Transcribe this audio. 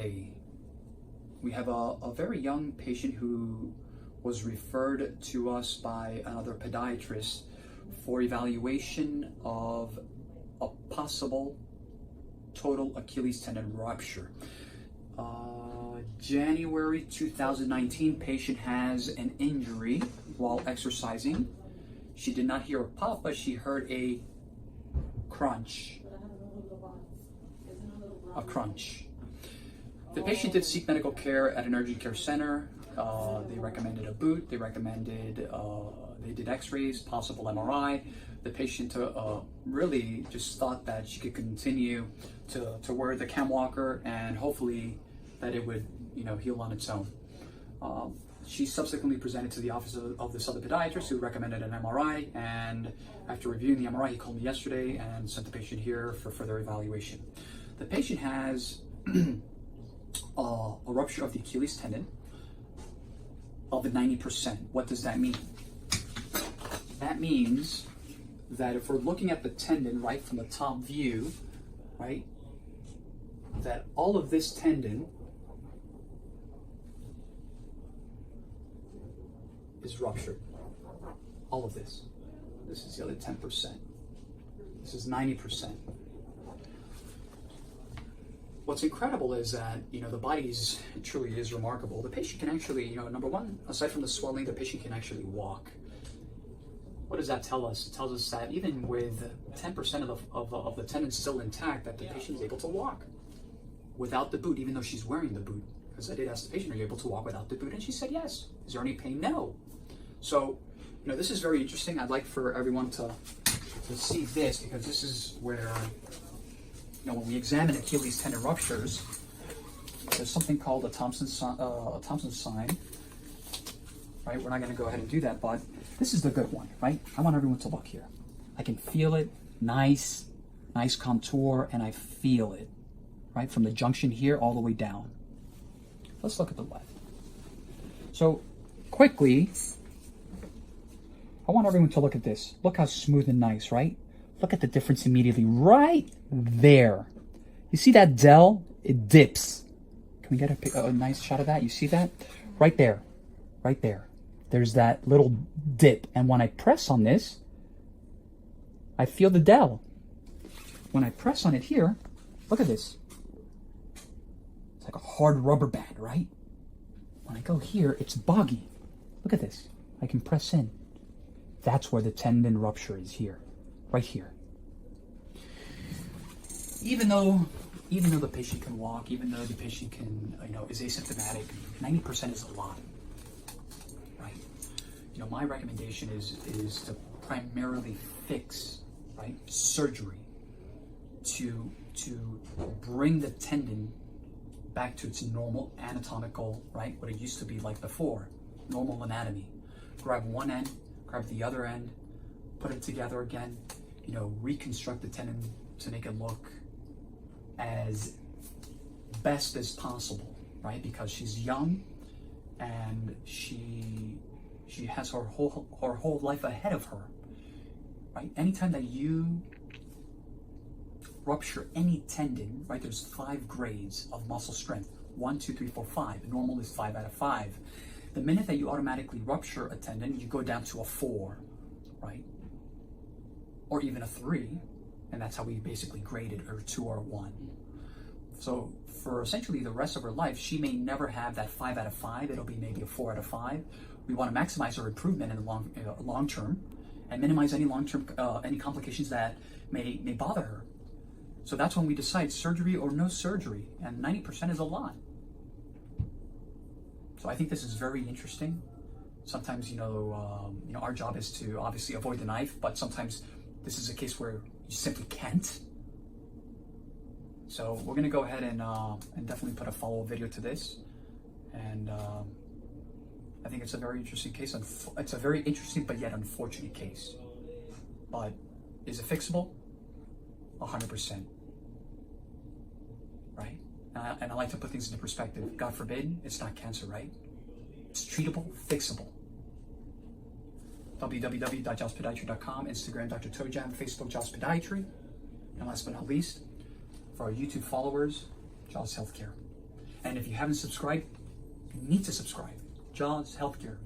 today. We have a very young patient who was referred to us by another podiatrist for evaluation of a possible total Achilles tendon rupture. January 2019, patient has an injury while exercising. She did not hear a pop, but she heard a crunch. A crunch. The patient did seek medical care at an urgent care center. They recommended a boot. They recommended, they did x-rays, possible MRI. The patient really just thought that she could continue to wear the cam walker and hopefully that it would, heal on its own. She subsequently presented to the office of this other podiatrist who recommended an MRI, and after reviewing the MRI, he called me yesterday and sent the patient here for further evaluation. The patient has a rupture of the Achilles tendon of 90%. What does that mean? That means that if we're looking at the tendon right from the top view, right, that all of this tendon is ruptured. All of this. This is the other 10%. This is 90%. What's incredible is that, the body truly is remarkable. The patient can actually, number one, aside from the swelling, the patient can actually walk. What does that tell us? It tells us that even with 10% of the tendon still intact, that the patient is able to walk without the boot, even though she's wearing the boot. Because I did ask the patient, are you able to walk without the boot? And she said yes. Is there any pain? No. So, this is very interesting. I'd like for everyone to see this, because this is where, when we examine Achilles tendon ruptures, there's something called a Thompson sign, right? We're not going to go ahead and do that, but this is the good one, right? I want everyone to look here. I can feel it, nice contour, and I feel it, right? From the junction here all the way down. Let's look at the left. So, quickly, I want everyone to look at this. Look how smooth and nice, right? Look at the difference immediately, right there. You see that dell? It dips. Can we get a nice shot of that? You see that? Right there. Right there. There's that little dip. And when I press on this, I feel the dell. When I press on it here, look at this. It's like a hard rubber band, right? When I go here, it's boggy. Look at this. I can press in. That's where the tendon rupture is here. Right here. Even though the patient can walk, even though the patient can, is asymptomatic, 90% is a lot, right? My recommendation is to primarily fix, right, surgery to bring the tendon back to its normal anatomical, right, what it used to be like before, normal anatomy. Grab one end, grab the other end, put it together again, reconstruct the tendon to make it look as best as possible, right? Because she's young and she has her whole life ahead of her, right? Anytime that you rupture any tendon, right, there's 5 grades of muscle strength. 1, 2, 3, 4, 5. Normal is 5 out of 5. The minute that you automatically rupture a tendon, you go down to a 4, right? Or even a 3, and that's how we basically grade it, or 2 or 1. So for essentially the rest of her life, she may never have that 5 out of 5. It'll be maybe a 4 out of 5. We want to maximize her improvement in the long term, and minimize any long-term any complications that may bother her. So that's when we decide surgery or no surgery, and 90% is a lot. So I think this is very interesting. Sometimes, our job is to obviously avoid the knife, but sometimes this is a case where you simply can't. So we're gonna go ahead and definitely put a follow-up video to this. And I think it's a very interesting case. It's a very interesting but yet unfortunate case. But is it fixable? 100%. Right? And I like to put things into perspective. God forbid, it's not cancer, right? It's treatable, fixable. www.jawspodiatry.com, Instagram Dr. Tojam, Facebook Jaws Podiatry, and last but not least, for our YouTube followers, Jaws Healthcare. And if you haven't subscribed, you need to subscribe. Jaws Healthcare.